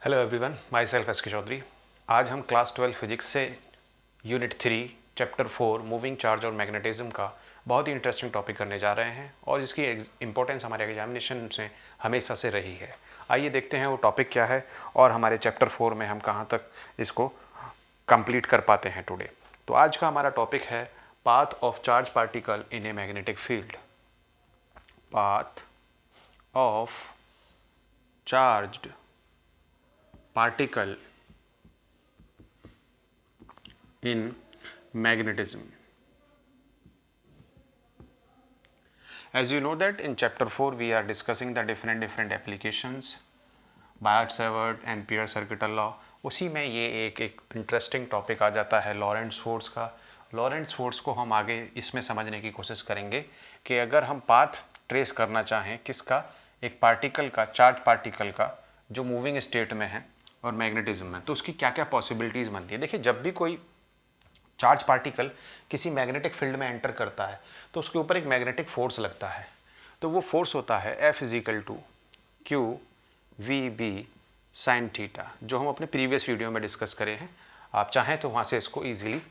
Hello everyone, my self S के चौधरी। आज हम क्लास 12 फिजिक्स से यूनिट 3 चैप्टर 4 मूविंग चार्ज और मैग्नेटिज्म का बहुत ही इंटरेस्टिंग टॉपिक करने जा रहे हैं और इसकी इंपॉर्टेंस हमारे एग्जामिनेशन से हमेशा से रही है। आइए देखते हैं वो टॉपिक क्या है और हमारे चैप्टर 4 में हम कहाँ तक इसको कंप्लीट कर पाते हैं टुडे। तो आज का हमारा टॉपिक है path of charge particle in a magnetic field. Path of charged particle in magnetism. As you know that in chapter 4 we are discussing the different applications, Biot-Savart, Ampere circuital law। उसी में ये एक interesting topic आ जाता है लॉरेंट्ज force का। लॉरेंट्ज force को हम आगे इसमें समझने की कोशिश करेंगे कि अगर हम पाथ ट्रेस करना चाहें किसका, एक पार्टिकल का, चार्ज पार्टिकल का जो मूविंग स्टेट में है और मैग्नेटिज्म में, तो उसकी क्या क्या पॉसिबिलिटीज़ बनती है। देखिए, जब भी कोई चार्ज पार्टिकल किसी मैग्नेटिक फील्ड में एंटर करता है तो उसके ऊपर एक मैग्नेटिक फोर्स लगता है। तो वो फोर्स होता है F = QVB sin थीटा, जो हम अपने प्रीवियस वीडियो में डिस्कस करे हैं। आप चाहें तो वहाँ से इसको ईजिली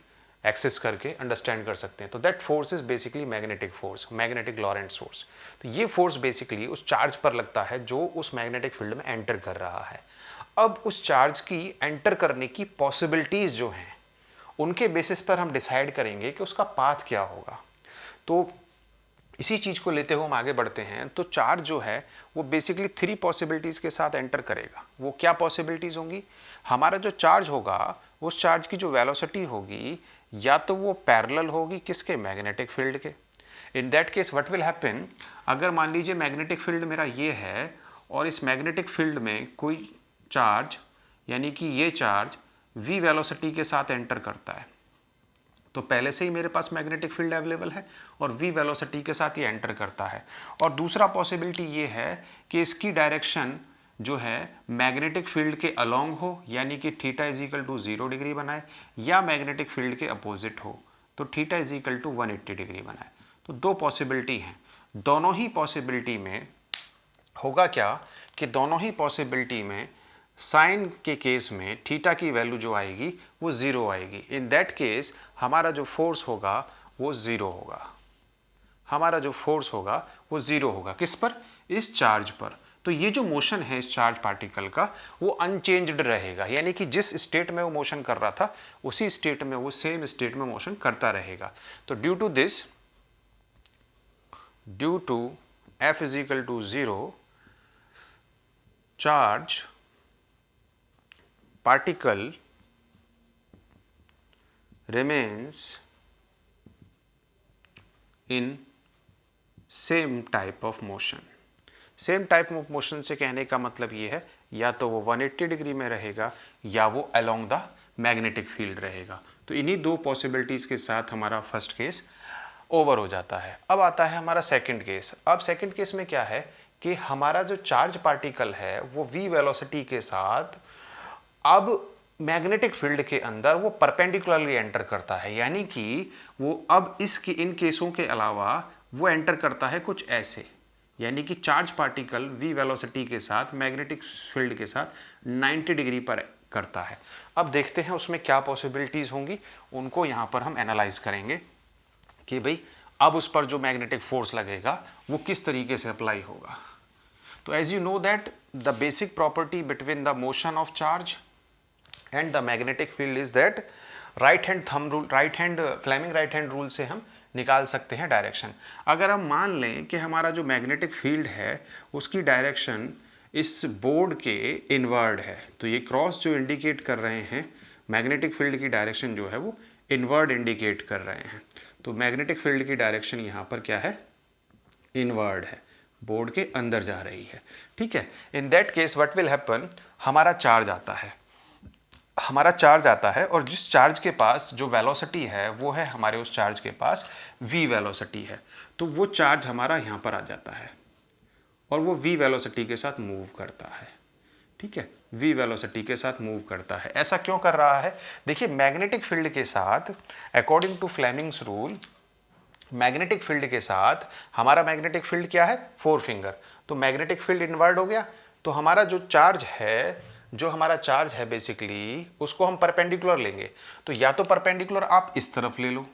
एक्सेस करके अंडरस्टैंड कर सकते हैं। तो that force is basically magnetic force, magnetic Lorentz force. तो ये फोर्स बेसिकली उस चार्ज पर लगता है जो उस मैग्नेटिक फील्ड में एंटर कर रहा है। अब उस चार्ज की एंटर करने की पॉसिबिलिटीज जो हैं उनके बेसिस पर हम डिसाइड करेंगे कि उसका पाथ क्या होगा। तो इसी चीज को लेते हुए हम आगे बढ़ते हैं। तो चार्ज जो है वो बेसिकली 3 पॉसिबिलिटीज के साथ एंटर करेगा। वो क्या पॉसिबिलिटीज होंगी? हमारा जो चार्ज होगा उस चार्ज की जो वेलोसिटी होगी या तो वो पैरेलल होगी किसके, मैग्नेटिक फील्ड के। इन that case what will happen, अगर मान लीजिए मैग्नेटिक फील्ड मेरा ये है और इस मैग्नेटिक फील्ड में कोई चार्ज यानी कि ये चार्ज v वेलोसिटी के साथ एंटर करता है, तो पहले से ही मेरे पास मैग्नेटिक फील्ड अवेलेबल है और v वेलोसिटी के साथ ये एंटर करता है। और दूसरा पॉसिबिलिटी ये है कि इसकी डायरेक्शन जो है मैग्नेटिक फील्ड के अलोंग हो, यानी कि थीटा = 0 डिग्री बनाए, या मैग्नेटिक फील्ड के अपोजिट हो तो थीटा = 180 डिग्री बनाए। तो 2 पॉसिबिलिटी हैं। दोनों ही पॉसिबिलिटी में होगा क्या कि दोनों ही पॉसिबिलिटी में साइन के केस में थीटा की वैल्यू जो आएगी वो 0 आएगी। इन दैट केस हमारा जो फोर्स होगा वो 0 होगा। हमारा जो फोर्स होगा वो 0 होगा। किस पर? इस चार्ज पर। तो ये जो मोशन है इस चार्ज पार्टिकल का वो अनचेंज्ड रहेगा, यानी कि जिस स्टेट में वो मोशन कर रहा था उसी स्टेट में वो सेम स्टेट में मोशन करता रहेगा। तो due to F = 0, charge particle remains in same type of motion। Same type of motion से कहने का मतलब ये है या तो वो 180 डिग्री में रहेगा या वो अलोंग द मैग्नेटिक फील्ड रहेगा। तो इन्हीं 2 पॉसिबिलिटीज के साथ हमारा फर्स्ट केस ओवर हो जाता है। अब आता है हमारा सेकंड केस। अब सेकंड केस में क्या है कि हमारा जो चार्ज पार्टिकल है वो v वेलोसिटी के साथ अब मैग्नेटिक फील्ड के अंदर वो परपेंडिकुलरली एंटर करता है, यानी कि वो अब इसके इन केसों के अलावा वो एंटर करता है कुछ ऐसे, यानी कि चार्ज पार्टिकल v वेलोसिटी के साथ मैग्नेटिक फील्ड के साथ 90 डिग्री पर करता है। अब देखते हैं उसमें क्या पॉसिबिलिटीज होंगी, उनको यहाँ पर हम एनालाइज करेंगे कि भाई अब उस पर जो मैग्नेटिक फोर्स लगेगा वो किस तरीके से अप्लाई होगा। तो as you know that the basic property between the motion of charge and the magnetic field is that right hand thumb rule, Fleming right hand rule से हम निकाल सकते हैं डायरेक्शन। अगर हम मान लें कि हमारा जो मैग्नेटिक फील्ड है उसकी डायरेक्शन इस बोर्ड के इनवर्ड है, तो ये क्रॉस जो इंडिकेट कर रहे हैं मैग्नेटिक फील्ड की डायरेक्शन जो है वो इनवर्ड इंडिकेट कर रहे हैं। तो मैग्नेटिक फील्ड की डायरेक्शन यहाँ पर क्या है, इनवर्ड है, बोर्ड के अंदर जा रही है। ठीक है। इन that case what will happen, हमारा चार्ज आता है और जिस चार्ज के पास जो वेलोसिटी है वो है हमारे उस चार्ज के पास v वेलोसिटी है, तो वो चार्ज हमारा यहाँ पर आ जाता है और वो v वेलोसिटी के साथ मूव करता है। ठीक है, v वेलोसिटी के साथ मूव करता है। ऐसा क्यों कर रहा है? देखिए, मैग्नेटिक फील्ड के साथ according to Fleming's rule, magnetic field के साथ हमारा मैग्नेटिक फील्ड क्या है, 4 फिंगर। तो मैग्नेटिक फील्ड इनवर्ड हो गया, तो हमारा जो चार्ज है जो हमारा चार्ज है बेसिकली उसको हम परपेंडिकुलर लेंगे, तो या तो परपेंडिकुलर आप इस तरफ ले लो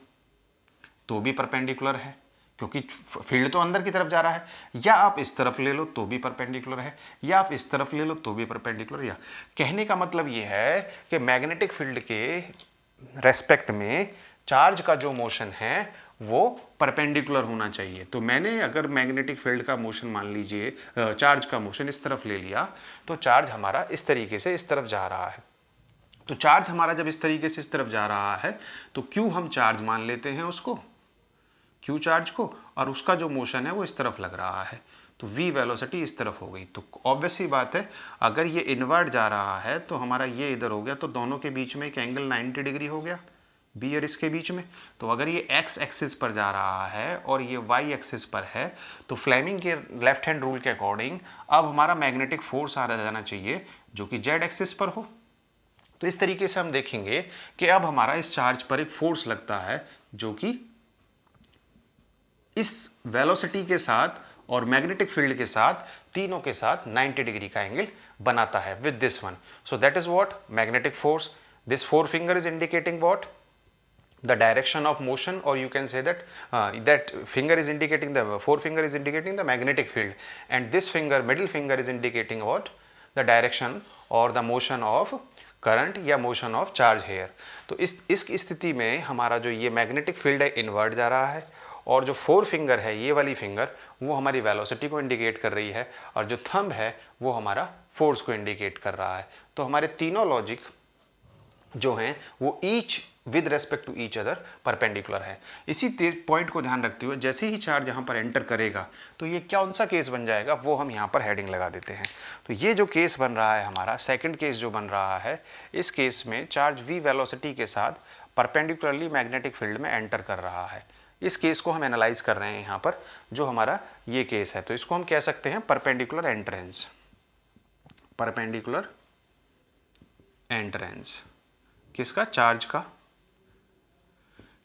तो भी परपेंडिकुलर है क्योंकि फील्ड तो अंदर की तरफ जा रहा है, या आप इस तरफ ले लो तो भी परपेंडिकुलर है, या आप इस तरफ ले लो तो भी परपेंडिकुलर। या कहने का मतलब ये है कि मैग्नेटिक फील्ड के रेस्पेक्ट में चार्ज का जो मोशन है वो परपेंडिकुलर होना चाहिए। तो मैंने अगर मैग्नेटिक फील्ड का मोशन मान लीजिए चार्ज का मोशन इस तरफ ले लिया, तो चार्ज हमारा इस तरीके से इस तरफ जा रहा है। तो चार्ज हमारा जब इस तरीके से इस तरफ जा रहा है तो क्यू हम चार्ज मान लेते हैं उसको, क्यू चार्ज को, और उसका जो मोशन है वो इस तरफ लग रहा है, तो v वेलोसिटी इस तरफ हो गई। तो ऑब्वियस सी बात है अगर ये इनवर्ट जा रहा है तो हमारा ये इधर हो गया, तो दोनों के बीच में एक एंगल 90 डिग्री हो गया बी और इसके बीच में। तो अगर ये x एक्सिस पर जा रहा है और ये y एक्सिस पर है, तो फ्लेमिंग के लेफ्ट हैंड रूल के अकॉर्डिंग अब हमारा मैग्नेटिक फोर्स आ जाना चाहिए जो कि z एक्सिस पर हो। तो इस तरीके से हम देखेंगे कि अब हमारा इस चार्ज पर एक फोर्स लगता है जो कि इस वेलोसिटी के साथ और मैग्नेटिक फील्ड के साथ तीनों के साथ 90 डिग्री का एंगल बनाता है with this one. So that is what magnetic force. This four finger is indicating what the direction of motion, or you can say that that finger is indicating, the forefinger is indicating the magnetic field, and this finger, middle finger, is indicating what the direction or the motion of current या motion of charge hair. तो इस स्थिति में हमारा जो ये magnetic field है invert जा रहा है, और जो फोर फिंगर है ये वाली फिंगर वो हमारी वेलोसिटी को इंडिकेट कर रही है, और जो थंब है वो हमारा फोर्स को इंडिकेट कर रहा है। तो हमारे तीनों लॉजिक जो हैं वो each with respect to each other perpendicular है। इसी पॉइंट को ध्यान रखते हुए जैसे ही चार्ज यहाँ पर एंटर करेगा तो ये कौन सा केस बन जाएगा वो हम यहाँ पर हेडिंग लगा देते हैं। तो ये जो केस बन रहा है हमारा सेकंड केस जो बन रहा है, इस केस में चार्ज v वेलोसिटी के साथ परपेंडिकुलरली मैग्नेटिक फील्ड में एंटर कर रहा है। इस केस को हम एनालाइज कर रहे हैं यहाँ पर, जो हमारा ये केस है। तो इसको हम कह सकते हैं परपेंडिकुलर एंट्रेंस, परपेंडिकुलर एंट्रेंस किसका, चार्ज का,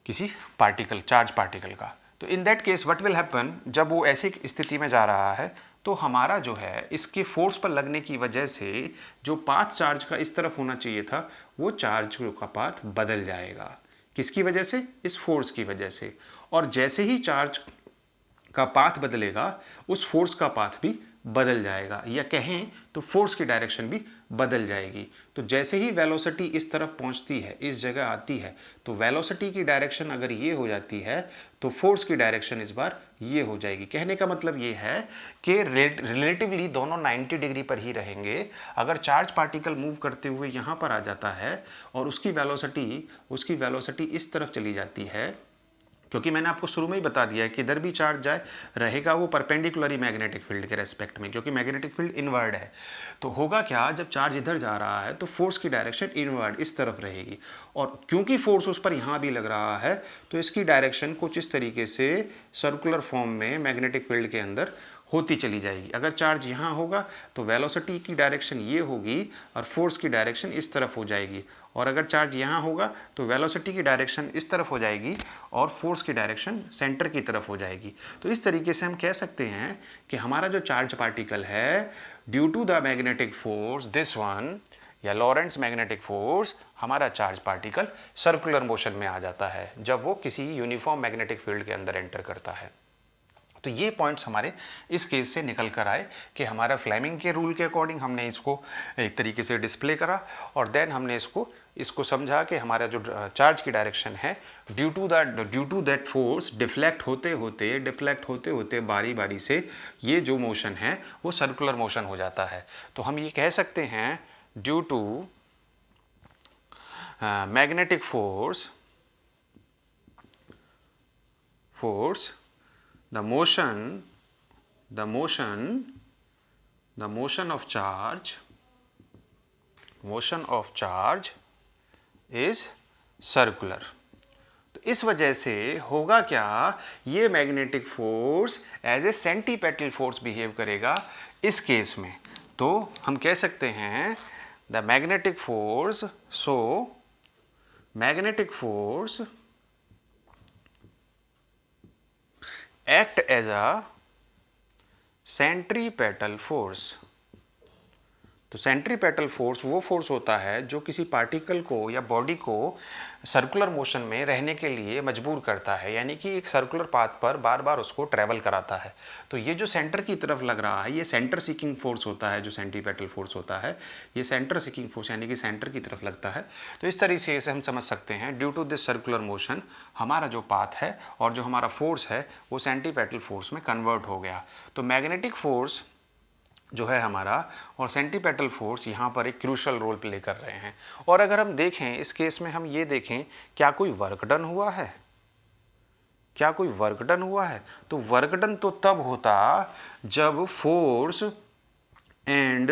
किसी पार्टिकल, चार्ज पार्टिकल का। तो इन that case what will happen, जब वो ऐसी स्थिति में जा रहा है तो हमारा जो है इसके फोर्स पर लगने की वजह से जो पाथ चार्ज का इस तरफ होना चाहिए था वो चार्ज का पाथ बदल जाएगा। किसकी वजह से, इस फोर्स की वजह से। और जैसे ही चार्ज का पाथ बदलेगा उस फोर्स का पाथ भी बदल जाएगा, या कहें तो फोर्स की डायरेक्शन भी बदल जाएगी। तो जैसे ही वेलोसिटी इस तरफ पहुंचती है, इस जगह आती है, तो वेलोसिटी की डायरेक्शन अगर ये हो जाती है तो फोर्स की डायरेक्शन इस बार ये हो जाएगी। कहने का मतलब ये है कि रिलेटिवली दोनों 90 डिग्री पर ही रहेंगे। अगर चार्ज पार्टिकल मूव करते हुए यहाँ पर आ जाता है और उसकी वेलोसिटी इस तरफ चली जाती है, क्योंकि मैंने आपको शुरू में ही बता दिया है कि इधर भी चार्ज जाए रहेगा वो परपेंडिकुलरी मैग्नेटिक फील्ड के रेस्पेक्ट में, क्योंकि मैग्नेटिक फील्ड इनवर्ड है। तो होगा क्या, जब चार्ज इधर जा रहा है तो फोर्स की डायरेक्शन इनवर्ड इस तरफ रहेगी, और क्योंकि फोर्स उस पर यहाँ भी लग रहा है तो इसकी डायरेक्शन कुछ इस तरीके से सर्कुलर फॉर्म में मैग्नेटिक फील्ड के अंदर होती चली जाएगी। अगर चार्ज यहाँ होगा तो वेलोसिटी की डायरेक्शन ये होगी और फोर्स की डायरेक्शन इस तरफ हो जाएगी, और अगर चार्ज यहाँ होगा तो वेलोसिटी की डायरेक्शन इस तरफ हो जाएगी और फोर्स की डायरेक्शन सेंटर की तरफ हो जाएगी। तो इस तरीके से हम कह सकते हैं कि हमारा जो चार्ज पार्टिकल है, due to the magnetic force this one, या लॉरेंट्ज मैग्नेटिक फोर्स, हमारा चार्ज पार्टिकल सर्कुलर मोशन में आ जाता है जब वो किसी यूनिफॉर्म मैग्नेटिक फील्ड के अंदर एंटर करता है। तो ये पॉइंट्स हमारे इस केस से निकल कर आए कि हमारा फ्लेमिंग के रूल के अकॉर्डिंग हमने इसको एक तरीके से डिस्प्ले करा, और देन हमने इसको समझा कि हमारा जो चार्ज की डायरेक्शन है due to that force deflect होते होते बारी बारी से ये जो मोशन है वो सर्कुलर मोशन हो जाता है। तो हम ये कह सकते हैं due to magnetic force the motion of charge is circular। तो इस वजह से होगा क्या, ये magnetic force as a centripetal force behave करेगा इस केस में। तो हम कह सकते हैं the magnetic force, so magnetic force act as a centripetal force। तो सेंट्रीपेटल फोर्स वो फोर्स होता है जो किसी पार्टिकल को या बॉडी को सर्कुलर मोशन में रहने के लिए मजबूर करता है, यानी कि एक सर्कुलर पाथ पर बार बार उसको ट्रैवल कराता है। तो ये जो सेंटर की तरफ लग रहा है, ये सेंटर सीकिंग फोर्स होता है। जो सेंट्रीपेटल फोर्स होता है ये सेंटर सीकिंग फोर्स यानी कि सेंटर की तरफ लगता है। तो इस तरीके से हम समझ सकते हैं due to this circular motion हमारा जो पाथ है और जो हमारा फोर्स है वो सेंट्रीपेटल फोर्स में कन्वर्ट हो गया। तो मैग्नेटिक फोर्स जो है हमारा और सेंट्रीपेटल फोर्स यहाँ पर एक क्रूशल रोल प्ले कर रहे हैं। और अगर हम देखें इस केस में, हम ये देखें क्या कोई वर्क डन हुआ है, क्या कोई वर्क डन हुआ है? तो वर्क डन तो तब होता जब फोर्स एंड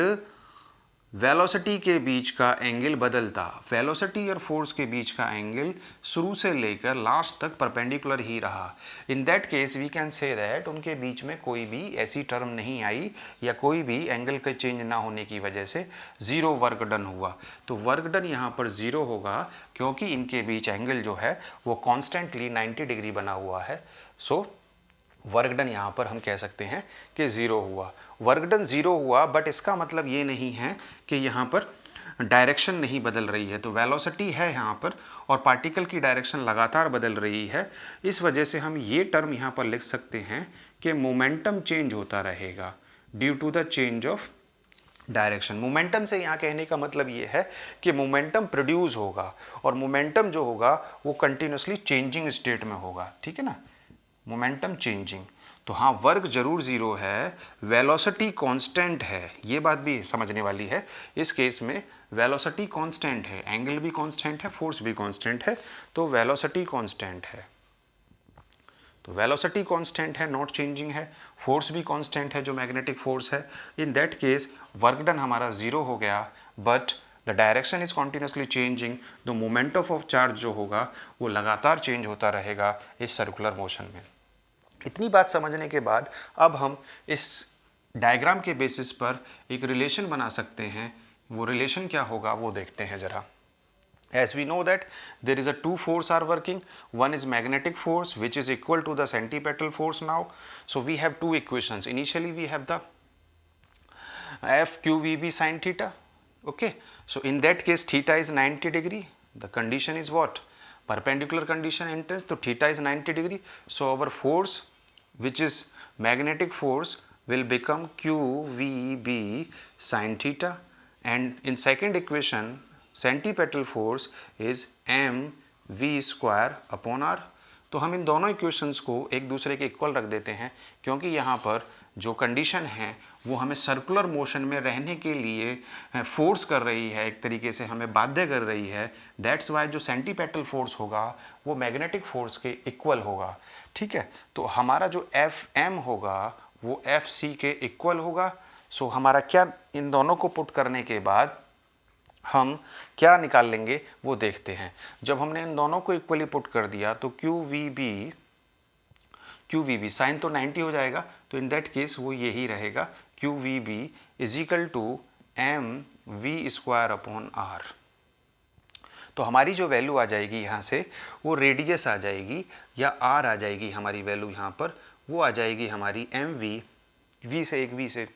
वेलोसिटी के बीच का एंगल बदलता। वेलोसिटी और फोर्स के बीच का एंगल शुरू से लेकर लास्ट तक परपेंडिकुलर ही रहा। In that case we can say that उनके बीच में कोई भी ऐसी टर्म नहीं आई या कोई भी एंगल के चेंज ना होने की वजह से ज़ीरो वर्क डन हुआ। तो वर्क डन यहाँ पर ज़ीरो होगा क्योंकि इनके बीच एंगल जो है वो कॉन्स्टेंटली 90 डिग्री बना हुआ है। सो वर्क डन यहाँ पर हम कह सकते हैं कि ज़ीरो हुआ। वर्क डन ज़ीरो हुआ, बट इसका मतलब ये नहीं है कि यहाँ पर डायरेक्शन नहीं बदल रही है। तो वेलोसिटी है यहाँ पर और पार्टिकल की डायरेक्शन लगातार बदल रही है। इस वजह से हम ये टर्म यहाँ पर लिख सकते हैं कि मोमेंटम चेंज होता रहेगा due to the change of direction. Momentum से यहाँ कहने का मतलब ये है कि मोमेंटम प्रोड्यूस होगा और मोमेंटम जो होगा वो कंटिन्यूसली चेंजिंग स्टेट में होगा। ठीक है ना, मोमेंटम चेंजिंग। तो हाँ, वर्क जरूर ज़ीरो है, वेलोसिटी कांस्टेंट है, ये बात भी समझने वाली है। इस केस में वेलोसिटी कांस्टेंट है, एंगल भी कांस्टेंट है, फोर्स भी कांस्टेंट है, तो वेलोसिटी कांस्टेंट है। तो वेलोसिटी कांस्टेंट है, नॉट चेंजिंग है, फोर्स भी कांस्टेंट है जो मैग्नेटिक फोर्स है। इन दैट केस वर्क डन हमारा ज़ीरो हो गया, but the direction is continuously changing. The momentum of charge जो होगा वो लगातार चेंज होता रहेगा इस सर्कुलर मोशन में। इतनी बात समझने के बाद अब हम इस डायग्राम के बेसिस पर एक रिलेशन बना सकते हैं। वो रिलेशन क्या होगा वो देखते हैं ज़रा। As we know that there is a two force are working, one is magnetic force which is equal to the centripetal force now. So we have two equations. Initially we have the FQVB sin theta. Okay, so in that case theta is 90 degree. The condition is what? Perpendicular condition intense. So theta is 90 degree. So our force which is magnetic force will become QVB sin theta, and in second equation centripetal force is mv square upon r। तो हम इन दोनों equations को एक दूसरे के equal रख देते हैं क्योंकि यहाँ पर जो कंडीशन है वो हमें सर्कुलर मोशन में रहने के लिए फोर्स कर रही है, एक तरीके से हमें बाध्य कर रही है। दैट्स वाई जो सेंटीपेटल फोर्स होगा वो मैग्नेटिक फोर्स के इक्वल होगा। ठीक है, तो हमारा जो Fm होगा वो Fc के इक्वल होगा। सो हमारा क्या, इन दोनों को पुट करने के बाद हम क्या निकाल लेंगे वो देखते हैं। जब हमने इन दोनों को इक्वली पुट कर दिया तो QVB साइन तो 90 हो जाएगा, तो इन दैट केस वो यही रहेगा QVB is equal to mv square upon r। तो हमारी जो वैल्यू आ जाएगी यहाँ से वो रेडियस आ जाएगी या r आ जाएगी। हमारी वैल्यू यहाँ पर वो आ जाएगी हमारी mv, v से एक v से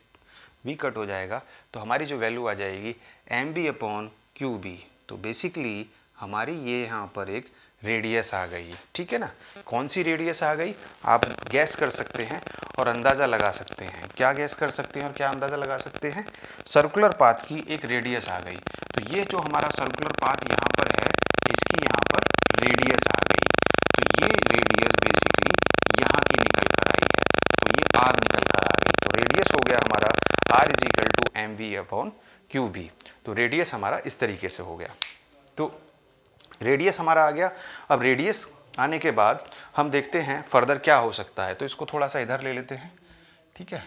v कट हो जाएगा, तो हमारी जो वैल्यू आ जाएगी mv अपॉन QB। तो बेसिकली हमारी ये यहाँ पर एक रेडियस आ गई है। ठीक है ना, कौन सी रेडियस आ गई आप गैस कर सकते हैं और अंदाज़ा लगा सकते हैं। क्या गैस कर सकते हैं और क्या अंदाज़ा लगा सकते हैं? सर्कुलर पाथ की एक रेडियस आ गई। तो ये जो हमारा सर्कुलर पाथ यहाँ पर है इसकी यहाँ पर रेडियस आ गई। तो ये रेडियस बेसिकली यहाँ की निकल कर आई है, तो ये r निकल कर आ गई। तो रेडियस हो गया हमारा r is equal to mv upon QB। तो रेडियस हमारा इस तरीके से हो गया। तो रेडियस हमारा आ गया। अब रेडियस आने के बाद हम देखते हैं फर्दर क्या हो सकता है। तो इसको थोड़ा सा इधर ले लेते हैं। ठीक है,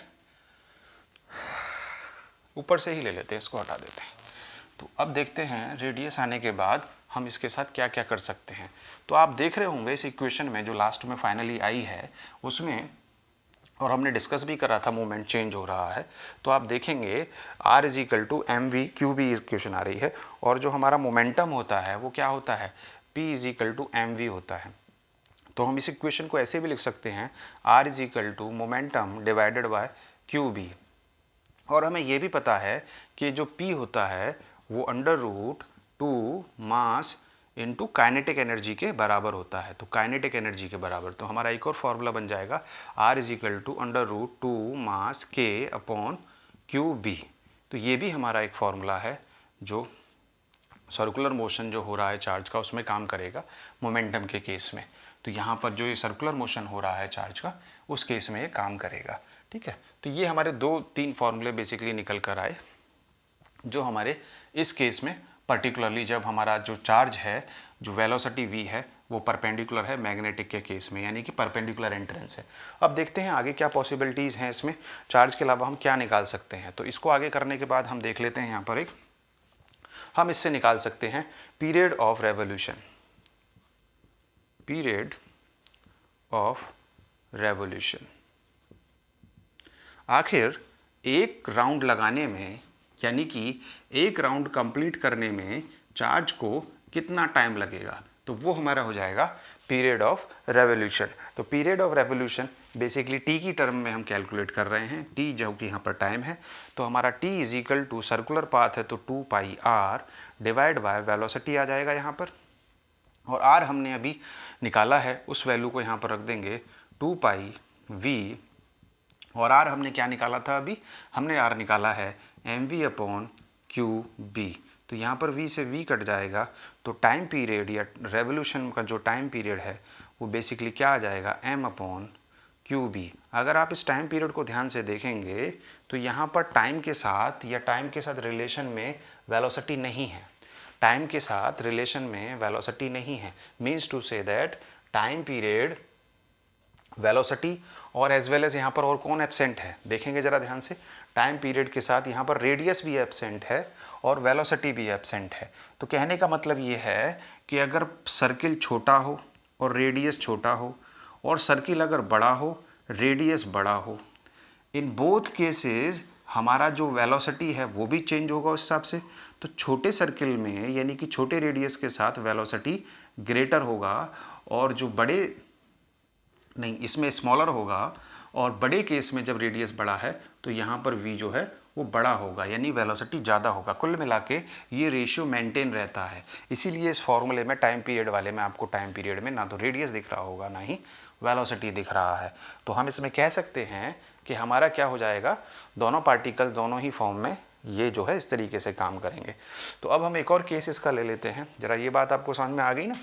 ऊपर से ही ले लेते हैं, इसको हटा देते हैं। तो अब देखते हैं रेडियस आने के बाद हम इसके साथ क्या क्या कर सकते हैं। तो आप देख रहे होंगे इस इक्वेशन में जो लास्ट में फाइनली आई है उसमें, और हमने डिस्कस भी करा था, मूवमेंट चेंज हो रहा है। तो आप देखेंगे r is equal to mv QB equation आ रही है, और जो हमारा मोमेंटम होता है वो क्या होता है, p is equal to mv होता है। तो हम इस इक्वेशन को ऐसे भी लिख सकते हैं r is equal to momentum divided by QB। और हमें ये भी पता है कि जो P होता है वो √2 मास इंटू काइनेटिक एनर्जी के बराबर होता है। तो काइनेटिक एनर्जी के बराबर, तो हमारा एक और फॉर्मूला बन जाएगा R = √2 मास K/QB। तो ये भी हमारा एक फॉर्मूला है जो सर्कुलर मोशन जो हो रहा है चार्ज का उसमें काम करेगा मोमेंटम के केस में। तो यहाँ पर जो ये सर्कुलर मोशन हो रहा है चार्ज का उस केस में ये काम करेगा। ठीक है, तो ये हमारे 2-3 फॉर्मूले बेसिकली निकल कर आए जो हमारे इस केस में पर्टिकुलरली जब हमारा जो चार्ज है, जो वेलोसिटी v है वो परपेंडिकुलर है मैग्नेटिक के केस में, यानी कि परपेंडिकुलर एंट्रेंस है। अब देखते हैं आगे क्या पॉसिबिलिटीज़ हैं इसमें, चार्ज के अलावा हम क्या निकाल सकते हैं। तो इसको आगे करने के बाद हम देख लेते हैं यहाँ पर हम इससे निकाल सकते हैं period of revolution. Period of revolution, आखिर एक राउंड लगाने में, यानी कि एक राउंड कंप्लीट करने में चार्ज को कितना टाइम लगेगा, तो वो हमारा हो जाएगा पीरियड ऑफ रेवोल्यूशन। तो period of revolution basically T की टर्म में हम कैलकुलेट कर रहे हैं, टी जो कि यहाँ पर टाइम है। तो हमारा टी = सर्कुलर पाथ है तो 2πr डिवाइड बाय वेलोसिटी आ जाएगा यहाँ पर, और आर हमने अभी निकाला है उस वैल्यू को यहाँ पर रख देंगे 2πv, और आर हमने क्या निकाला था, अभी हमने आर निकाला है mv/qb। तो यहाँ पर v से v कट जाएगा, तो टाइम पीरियड या रेवोल्यूशन का जो टाइम पीरियड है वो बेसिकली क्या आ जाएगा m/qb। अगर आप इस टाइम पीरियड को ध्यान से देखेंगे तो यहाँ पर टाइम के साथ या टाइम के साथ रिलेशन में वेलोसिटी नहीं है, टाइम के साथ रिलेशन में वेलोसिटी नहीं है, means to say that time period, velocity और एज वेल एज यहाँ पर और कौन एब्सेंट है, देखेंगे ज़रा ध्यान से, टाइम पीरियड के साथ यहाँ पर रेडियस भी एब्सेंट है और वेलोसिटी भी एब्सेंट है। तो कहने का मतलब ये है कि अगर सर्किल छोटा हो और रेडियस छोटा हो, और सर्किल अगर बड़ा हो रेडियस बड़ा हो, इन बोथ केसेस हमारा जो वेलोसिटी है वो भी चेंज होगा उस हिसाब से। तो छोटे सर्किल में यानी कि छोटे रेडियस के साथ वेलोसिटी ग्रेटर होगा, और जो बड़े नहीं, इसमें स्मॉलर होगा, और बड़े केस में जब रेडियस बड़ा है तो यहाँ पर v जो है वो बड़ा होगा, यानी वेलोसिटी ज़्यादा होगा। कुल मिला के ये रेशियो मेंटेन रहता है। इसीलिए इस फॉर्मूले में टाइम पीरियड वाले में आपको टाइम पीरियड में ना तो रेडियस दिख रहा होगा ना ही वेलोसिटी दिख रहा है। तो हम इसमें कह सकते हैं कि हमारा क्या हो जाएगा, दोनों पार्टिकल दोनों ही फॉर्म में ये जो है इस तरीके से काम करेंगे। तो अब हम एक और केस इसका ले लेते हैं, ज़रा ये बात आपको समझ में आ गई ना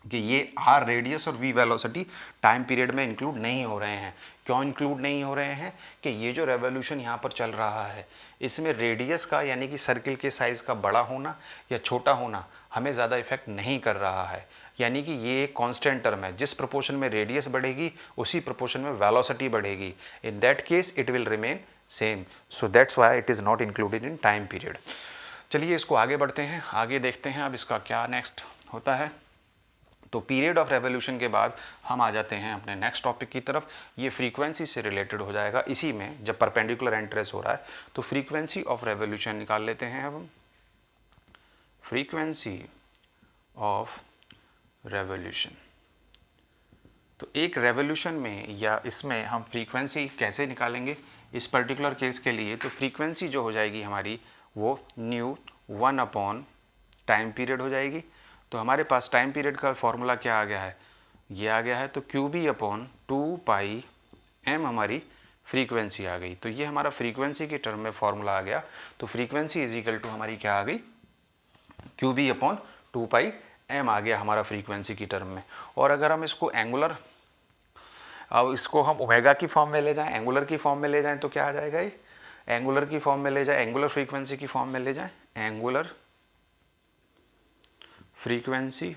कि ये r रेडियस और v वेलोसिटी टाइम पीरियड में इंक्लूड नहीं हो रहे हैं। क्यों इंक्लूड नहीं हो रहे हैं कि ये जो रेवोल्यूशन यहाँ पर चल रहा है इसमें रेडियस का यानी कि सर्किल के साइज़ का बड़ा होना या छोटा होना हमें ज़्यादा इफेक्ट नहीं कर रहा है, यानी कि ये एक कांस्टेंट टर्म है, जिस प्रोपोर्शन में रेडियस बढ़ेगी उसी प्रोपोर्शन में वेलोसिटी बढ़ेगी, इन that case it will remain same, so that's why it is not included in time period. चलिए इसको आगे बढ़ते हैं, आगे देखते हैं अब इसका क्या नेक्स्ट होता है। तो पीरियड ऑफ रेवोल्यूशन के बाद हम आ जाते हैं अपने नेक्स्ट टॉपिक की तरफ। ये फ्रीक्वेंसी से रिलेटेड हो जाएगा, इसी में जब परपेंडिकुलर एंट्रेंस हो रहा है तो फ्रीक्वेंसी ऑफ रेवोल्यूशन निकाल लेते हैं अब हम। फ्रीक्वेंसी ऑफ रेवोल्यूशन, तो एक रेवोल्यूशन में या इसमें हम फ्रीक्वेंसी कैसे निकालेंगे इस पर्टिकुलर केस के लिए, तो फ्रीक्वेंसी जो हो जाएगी हमारी वो न्यू 1 टाइम पीरियड हो जाएगी। तो हमारे पास टाइम पीरियड का फॉर्मूला क्या आ गया है, ये आ गया है, तो QB/2πm हमारी फ्रीक्वेंसी आ गई। तो ये हमारा फ्रीक्वेंसी के टर्म में फॉर्मूला आ गया। तो फ्रीक्वेंसी = हमारी क्या आ गई, QB/2πm आ गया हमारा फ्रीक्वेंसी की टर्म में। और अगर हम इसको एंगुलर, अब इसको हम ओमेगा की फॉर्म में ले जाएं, एंगुलर की फॉर्म में ले जाएं तो क्या आ जाएगा, ये एंगुलर की फॉर्म में ले जाएं, एंगुलर फ्रीक्वेंसी की फॉर्म में ले जाएं, एंगुलर फ्रीक्वेंसी,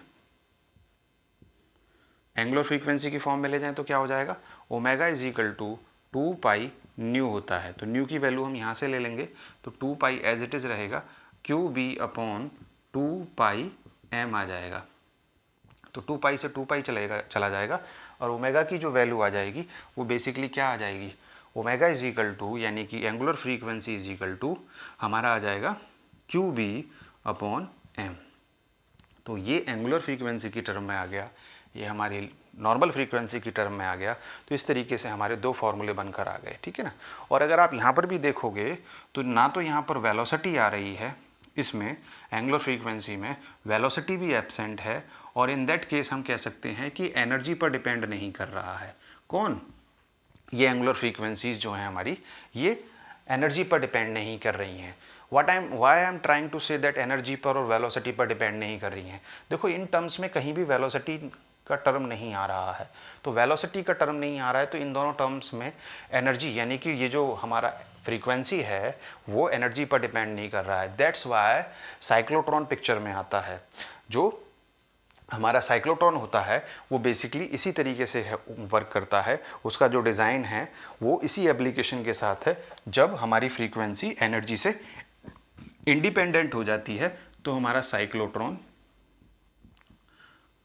एंगुलर फ्रीक्वेंसी की फॉर्म में ले जाएं तो क्या हो जाएगा, ओमेगा = 2π न्यू होता है। तो न्यू की वैल्यू हम यहाँ से ले लेंगे, तो 2π एज इट इज़ रहेगा, QB/2πm आ जाएगा। तो 2π से 2π चला जाएगा, और ओमेगा की जो वैल्यू आ जाएगी वो बेसिकली क्या आ जाएगी, ओमेगा = यानी कि एंगुलर फ्रीक्वेंसी = हमारा आ जाएगा QB/m। तो ये एंगुलर फ्रीक्वेंसी की टर्म में आ गया, ये हमारी नॉर्मल फ्रीक्वेंसी की टर्म में आ गया। तो इस तरीके से हमारे दो फॉर्मूले बनकर आ गए, ठीक है ना। और अगर आप यहाँ पर भी देखोगे तो ना तो यहाँ पर वेलोसिटी आ रही है, इसमें एंगुलर फ्रीक्वेंसी में वेलोसिटी भी एब्सेंट है, और इन दैट केस हम कह सकते हैं कि एनर्जी पर डिपेंड नहीं कर रहा है। कौन? ये एंगुलर फ्रीक्वेंसीज जो हैं हमारी, ये एनर्जी पर डिपेंड नहीं कर रही हैं। Why I am trying to say that energy पर और वेलोसिटी पर डिपेंड नहीं कर रही हैं। देखो इन टर्म्स में कहीं भी वेलोसिटी का टर्म नहीं आ रहा है, तो वेलोसिटी का टर्म नहीं आ रहा है, तो इन दोनों टर्म्स में एनर्जी यानी कि ये जो हमारा फ्रीक्वेंसी है वो एनर्जी पर डिपेंड नहीं कर रहा है। दैट्स वाई साइक्लोट्रॉन पिक्चर में आता है। जो हमारा साइक्लोट्रॉन होता है वो बेसिकली इसी तरीके से वर्क करता है, उसका जो डिज़ाइन है वो इसी एप्लीकेशन के साथ है। जब हमारी फ्रीक्वेंसी एनर्जी से इंडिपेंडेंट हो जाती है तो हमारा साइक्लोट्रॉन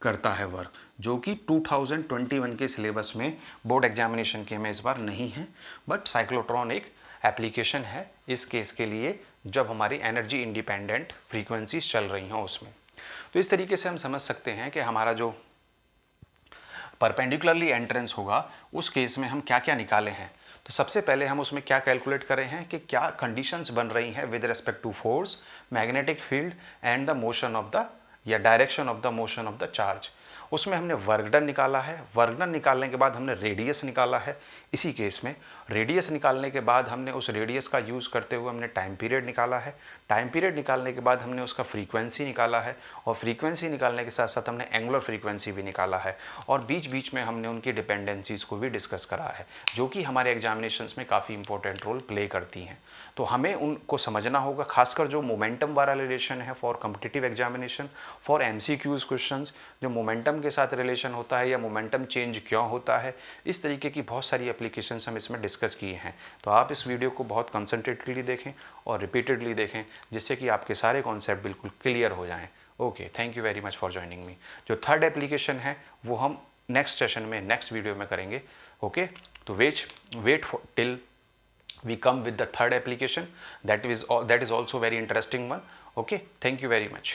करता है वर्क, जो कि 2021 के सिलेबस में बोर्ड एग्जामिनेशन के में इस बार नहीं है, बट साइक्लोट्रॉन एक एप्लीकेशन है इस केस के लिए जब हमारी एनर्जी इंडिपेंडेंट फ्रीक्वेंसीज चल रही हैं उसमें। तो इस तरीके से हम समझ सकते हैं कि हमारा जो परपेंडिकुलरली एंट्रेंस होगा उस केस में हम क्या क्या निकाले हैं। तो सबसे पहले हम उसमें क्या कैलकुलेट कर रहे हैं कि क्या कंडीशंस बन रही हैं with respect to force, magnetic field and the motion of the या direction of the motion of the charge. उसमें हमने वर्क डन निकाला है, वर्क डन निकालने के बाद हमने रेडियस निकाला है। इसी केस में रेडियस निकालने के बाद हमने उस रेडियस का यूज़ करते हुए हमने टाइम पीरियड निकाला है, टाइम पीरियड निकालने के बाद हमने उसका फ्रीक्वेंसी निकाला है, और फ्रीक्वेंसी निकालने के साथ साथ हमने एंगुलर फ्रीक्वेंसी भी निकाला है, और बीच बीच में हमने उनकी डिपेंडेंसीज़ को भी डिस्कस करा है, जो कि हमारे एग्जामिनेशंस में काफ़ी इंपॉर्टेंट रोल प्ले करती हैं। तो हमें उनको समझना होगा, खासकर जो मोमेंटम वाला रिलेशन है for competitive examination, for MCQs questions, जो मोमेंटम के साथ रिलेशन होता है या मोमेंटम चेंज क्यों होता है, इस तरीके की बहुत सारी एप्लीकेशंस हम इसमें डिस्कस किए हैं। तो आप इस वीडियो को बहुत कंसंट्रेटेडली देखें और रिपीटेडली देखें, जिससे कि आपके सारे कॉन्सेप्ट बिल्कुल क्लियर हो जाएं। Okay, thank you very much for joining me. जो थर्ड एप्लीकेशन है वो हम नेक्स्ट सेशन में, नेक्स्ट वीडियो में करेंगे। ओके, तो wait till we come with the third application that is also very interesting one. Okay, thank you very much.